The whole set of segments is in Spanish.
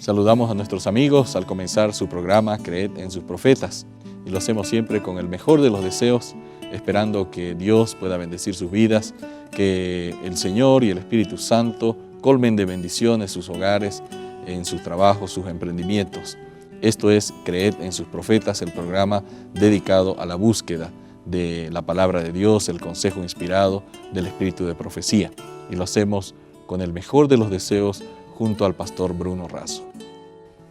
Saludamos a nuestros amigos al comenzar su programa Creed en sus profetas, y lo hacemos siempre con el mejor de los deseos, esperando que Dios pueda bendecir sus vidas, que el Señor y el Espíritu Santo colmen de bendiciones sus hogares, en sus trabajos, sus emprendimientos. Esto es Creed en sus profetas, el programa dedicado a la búsqueda de la palabra de Dios, el consejo inspirado del Espíritu de profecía, y lo hacemos con el mejor de los deseos junto al pastor Bruno Razo.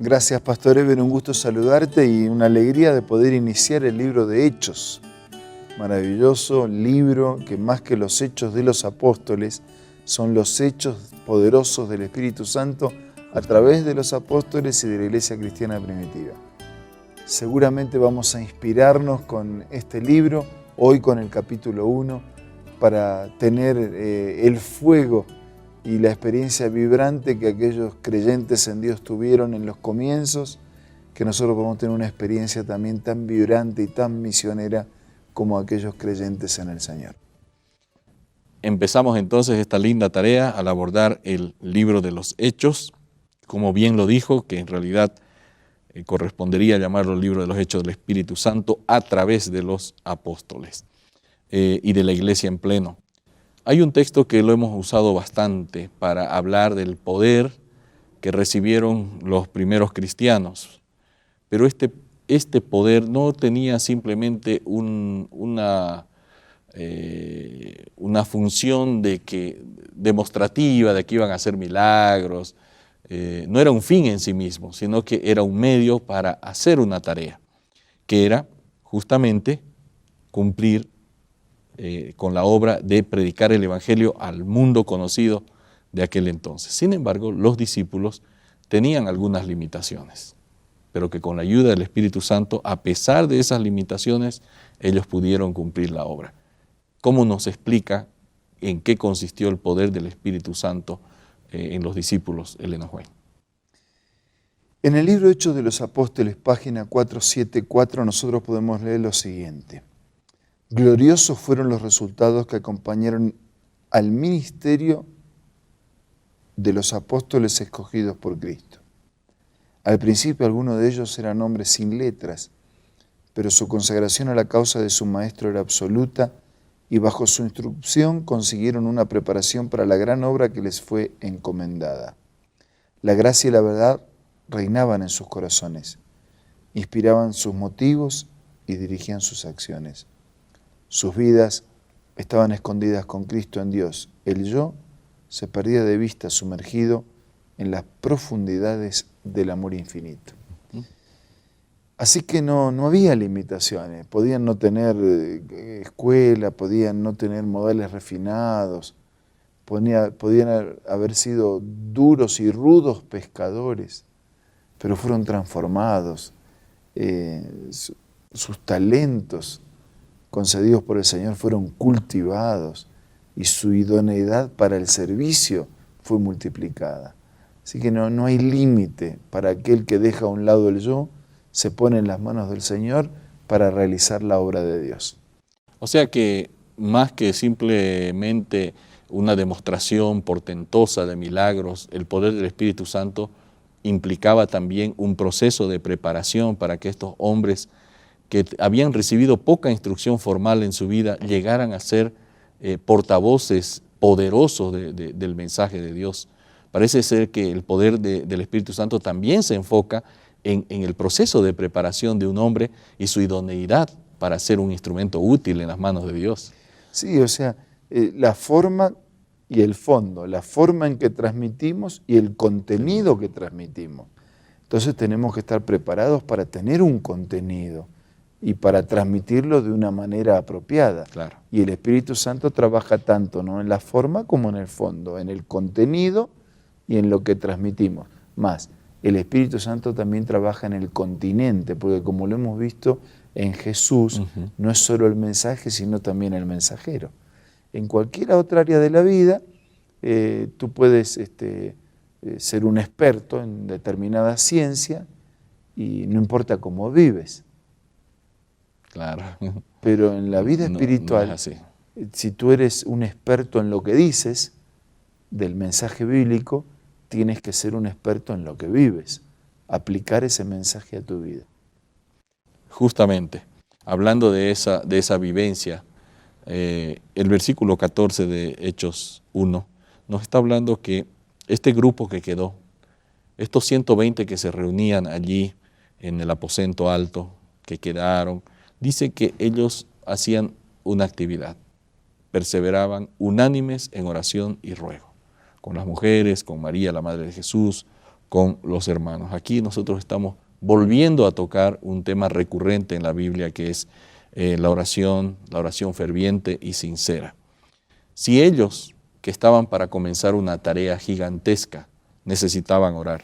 Gracias, Pastor Eber, un gusto saludarte y una alegría de poder iniciar el libro de Hechos. Maravilloso libro que más que los hechos de los apóstoles, son los hechos poderosos del Espíritu Santo a través de los apóstoles y de la iglesia cristiana primitiva. Seguramente vamos a inspirarnos con este libro, hoy con el capítulo 1, para tener el fuego y la experiencia vibrante que aquellos creyentes en Dios tuvieron en los comienzos, que nosotros podemos tener una experiencia también tan vibrante y tan misionera como aquellos creyentes en el Señor. Empezamos entonces esta linda tarea al abordar el libro de los Hechos, como bien lo dijo, que en realidad correspondería llamarlo el libro de los Hechos del Espíritu Santo a través de los apóstoles y de la iglesia en pleno. Hay un texto que lo hemos usado bastante para hablar del poder que recibieron los primeros cristianos, pero este poder no tenía simplemente una función demostrativa de que iban a hacer milagros, no era un fin en sí mismo, sino que era un medio para hacer una tarea, que era justamente cumplir con la obra de predicar el Evangelio al mundo conocido de aquel entonces. Sin embargo, los discípulos tenían algunas limitaciones, pero que con la ayuda del Espíritu Santo, a pesar de esas limitaciones, ellos pudieron cumplir la obra. ¿Cómo nos explica en qué consistió el poder del Espíritu Santo en los discípulos, Elena White? En el libro Hechos de los Apóstoles, página 474, nosotros podemos leer lo siguiente. Gloriosos fueron los resultados que acompañaron al ministerio de los apóstoles escogidos por Cristo. Al principio algunos de ellos eran hombres sin letras, pero su consagración a la causa de su maestro era absoluta y bajo su instrucción consiguieron una preparación para la gran obra que les fue encomendada. La gracia y la verdad reinaban en sus corazones, inspiraban sus motivos y dirigían sus acciones. Sus vidas estaban escondidas con Cristo en Dios. El yo se perdía de vista sumergido en las profundidades del amor infinito. Así que no había limitaciones. Podían no tener escuela, podían no tener modales refinados, podían haber sido duros y rudos pescadores, pero fueron transformados. Sus talentos concedidos por el Señor fueron cultivados y su idoneidad para el servicio fue multiplicada. Así que no hay límite para aquel que deja a un lado el yo, se pone en las manos del Señor para realizar la obra de Dios. O sea que más que simplemente una demostración portentosa de milagros, el poder del Espíritu Santo implicaba también un proceso de preparación para que estos hombres que habían recibido poca instrucción formal en su vida, llegaran a ser portavoces poderosos del mensaje de Dios. Parece ser que el poder del Espíritu Santo también se enfoca en el proceso de preparación de un hombre y su idoneidad para ser un instrumento útil en las manos de Dios. Sí, o sea, la forma y el fondo, la forma en que transmitimos y el contenido que transmitimos. Entonces tenemos que estar preparados para tener un contenido y para transmitirlo de una manera apropiada. Claro. Y el Espíritu Santo trabaja tanto, ¿no?, en la forma como en el fondo, en el contenido y en lo que transmitimos. Más, el Espíritu Santo también trabaja en el continente, porque como lo hemos visto en Jesús, no es solo el mensaje, sino también el mensajero. En cualquier otra área de la vida, tú puedes ser un experto en determinada ciencia y no importa cómo vives. Claro. Pero en la vida espiritual, no es así. Si tú eres un experto en lo que dices, del mensaje bíblico, tienes que ser un experto en lo que vives, aplicar ese mensaje a tu vida. Justamente, hablando de esa vivencia, el versículo 14 de Hechos 1 nos está hablando que este grupo que quedó, estos 120 que se reunían allí en el aposento alto, que quedaron, dice que ellos hacían una actividad, perseveraban unánimes en oración y ruego, con las mujeres, con María, la Madre de Jesús, con los hermanos. Aquí nosotros estamos volviendo a tocar un tema recurrente en la Biblia, que es la oración ferviente y sincera. Si ellos, que estaban para comenzar una tarea gigantesca, necesitaban orar,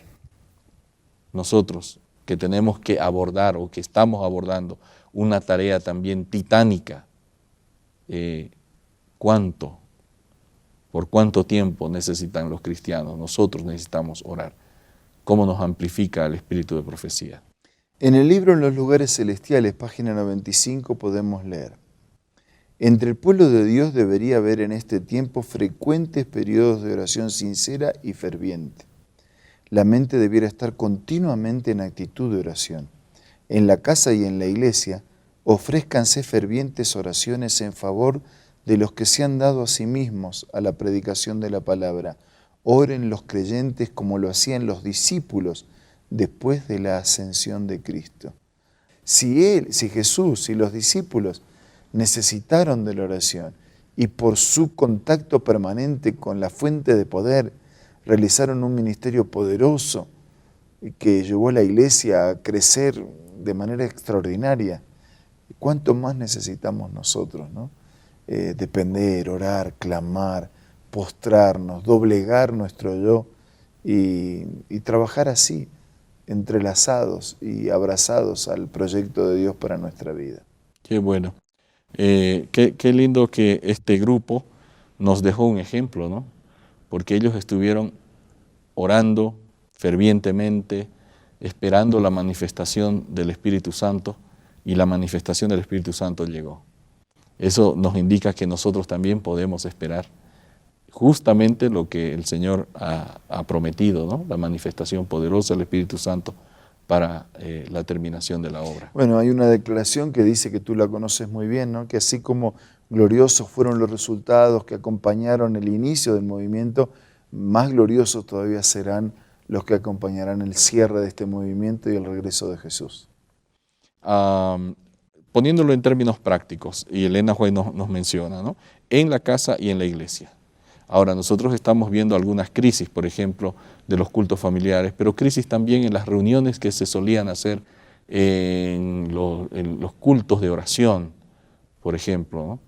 nosotros, que tenemos que abordar o que estamos abordando una tarea también titánica, ¿por cuánto tiempo necesitan los cristianos? Nosotros necesitamos orar. ¿Cómo nos amplifica el espíritu de profecía? En el libro En los lugares celestiales, página 95, podemos leer: entre el pueblo de Dios debería haber en este tiempo frecuentes periodos de oración sincera y ferviente. La mente debiera estar continuamente en actitud de oración. En la casa y en la iglesia, ofrézcanse fervientes oraciones en favor de los que se han dado a sí mismos a la predicación de la palabra. Oren los creyentes como lo hacían los discípulos después de la ascensión de Cristo. Si Jesús y los discípulos necesitaron de la oración y por su contacto permanente con la fuente de poder realizaron un ministerio poderoso que llevó a la iglesia a crecer de manera extraordinaria, ¿cuánto más necesitamos nosotros, ¿no? Depender, orar, clamar, postrarnos, doblegar nuestro yo y trabajar así, entrelazados y abrazados al proyecto de Dios para nuestra vida. Qué bueno. Qué lindo que este grupo nos dejó un ejemplo, ¿no? Porque ellos estuvieron orando fervientemente, esperando la manifestación del Espíritu Santo, y la manifestación del Espíritu Santo llegó. Eso nos indica que nosotros también podemos esperar justamente lo que el Señor ha prometido, ¿no? La manifestación poderosa del Espíritu Santo para la terminación de la obra. Bueno, hay una declaración que dice, que tú la conoces muy bien, ¿no? Que así como gloriosos fueron los resultados que acompañaron el inicio del movimiento, más gloriosos todavía serán los que acompañarán el cierre de este movimiento y el regreso de Jesús. Poniéndolo en términos prácticos, y Elena White nos menciona, ¿no? En la casa y en la iglesia. Ahora, nosotros estamos viendo algunas crisis, por ejemplo, de los cultos familiares, pero crisis también en las reuniones que se solían hacer en los cultos de oración, por ejemplo, ¿no?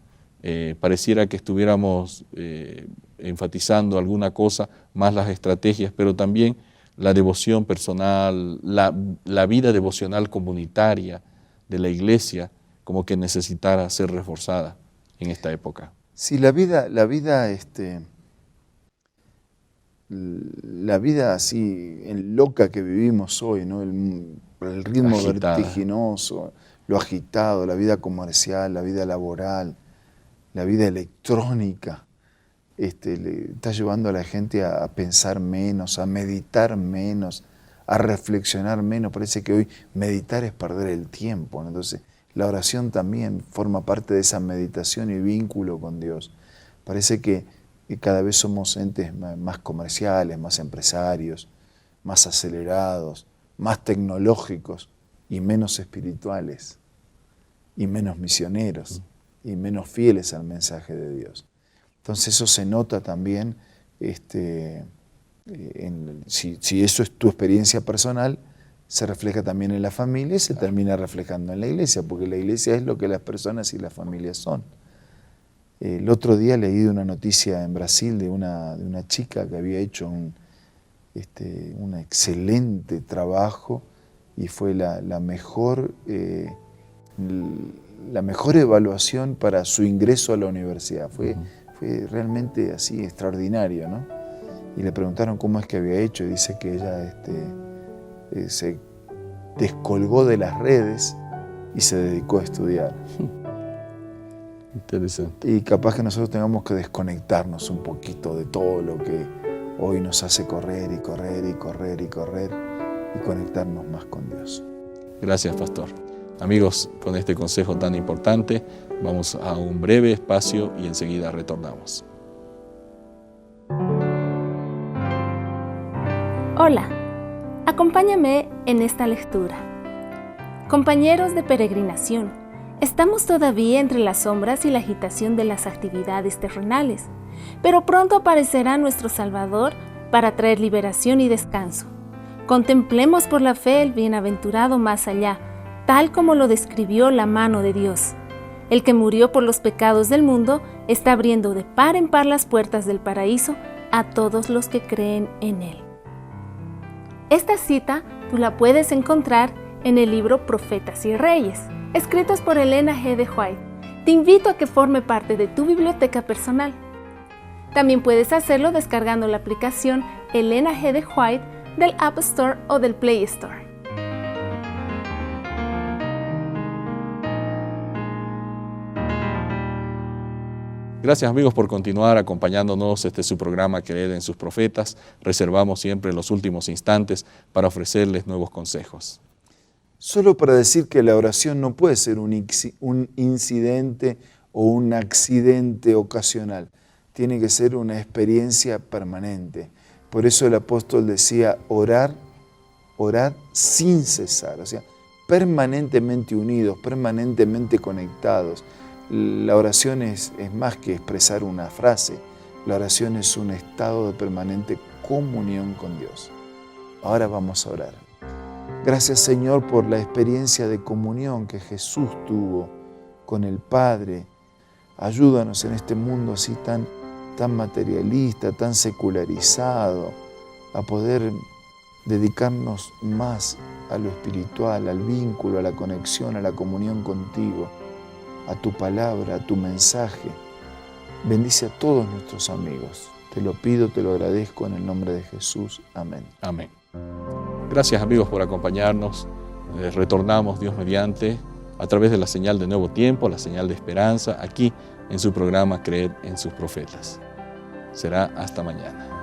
Pareciera que estuviéramos enfatizando alguna cosa, más las estrategias, pero también la devoción personal, la vida devocional comunitaria de la iglesia, como que necesitara ser reforzada en esta época. Sí, la vida así loca que vivimos hoy, ¿no? El ritmo Agitada, vertiginoso, lo agitado, la vida comercial, la vida laboral, la vida electrónica, le está llevando a la gente a pensar menos, a meditar menos, a reflexionar menos. Parece que hoy meditar es perder el tiempo, ¿no? Entonces, la oración también forma parte de esa meditación y vínculo con Dios. Parece que cada vez somos entes más comerciales, más empresarios, más acelerados, más tecnológicos y menos espirituales, y menos misioneros, y menos fieles al mensaje de Dios. Entonces eso se nota también, si eso es tu experiencia personal, se refleja también en la familia y se termina reflejando en la iglesia, porque la iglesia es lo que las personas y las familias son. El otro día leí de una noticia en Brasil de una chica que había hecho un excelente trabajo y fue la mejor evaluación para su ingreso a la universidad. Fue realmente así extraordinario, ¿no? Y le preguntaron cómo es que había hecho y dice que ella se descolgó de las redes y se dedicó a estudiar. Interesante. Y capaz que nosotros tengamos que desconectarnos un poquito de todo lo que hoy nos hace correr y correr y correr y correr y conectarnos más con Dios. Gracias, pastor. Amigos, con este consejo tan importante, vamos a un breve espacio y enseguida retornamos. Hola, acompáñame en esta lectura. Compañeros de peregrinación, estamos todavía entre las sombras y la agitación de las actividades terrenales, pero pronto aparecerá nuestro Salvador para traer liberación y descanso. Contemplemos por la fe el bienaventurado más allá, tal como lo describió la mano de Dios. El que murió por los pecados del mundo está abriendo de par en par las puertas del paraíso a todos los que creen en Él. Esta cita tú la puedes encontrar en el libro Profetas y Reyes, escritos por Ellen G. de White. Te invito a que forme parte de tu biblioteca personal. También puedes hacerlo descargando la aplicación Ellen G. de White del App Store o del Play Store. Gracias, amigos, por continuar acompañándonos. Este es su programa Creed en sus profetas. Reservamos siempre los últimos instantes para ofrecerles nuevos consejos. Solo para decir que la oración no puede ser un incidente o un accidente ocasional. Tiene que ser una experiencia permanente. Por eso el apóstol decía, orad sin cesar, o sea, permanentemente unidos, permanentemente conectados. La oración es más que expresar una frase, la oración es un estado de permanente comunión con Dios. Ahora vamos a orar. Gracias, Señor, por la experiencia de comunión que Jesús tuvo con el Padre. Ayúdanos en este mundo así tan materialista, tan secularizado, a poder dedicarnos más a lo espiritual, al vínculo, a la conexión, a la comunión contigo, a tu palabra, a tu mensaje. Bendice a todos nuestros amigos. Te lo pido, te lo agradezco en el nombre de Jesús. Amén. Amén. Gracias, amigos, por acompañarnos. Retornamos, Dios mediante, a través de la señal de Nuevo Tiempo, la señal de esperanza, aquí en su programa Creed en sus profetas. Será hasta mañana.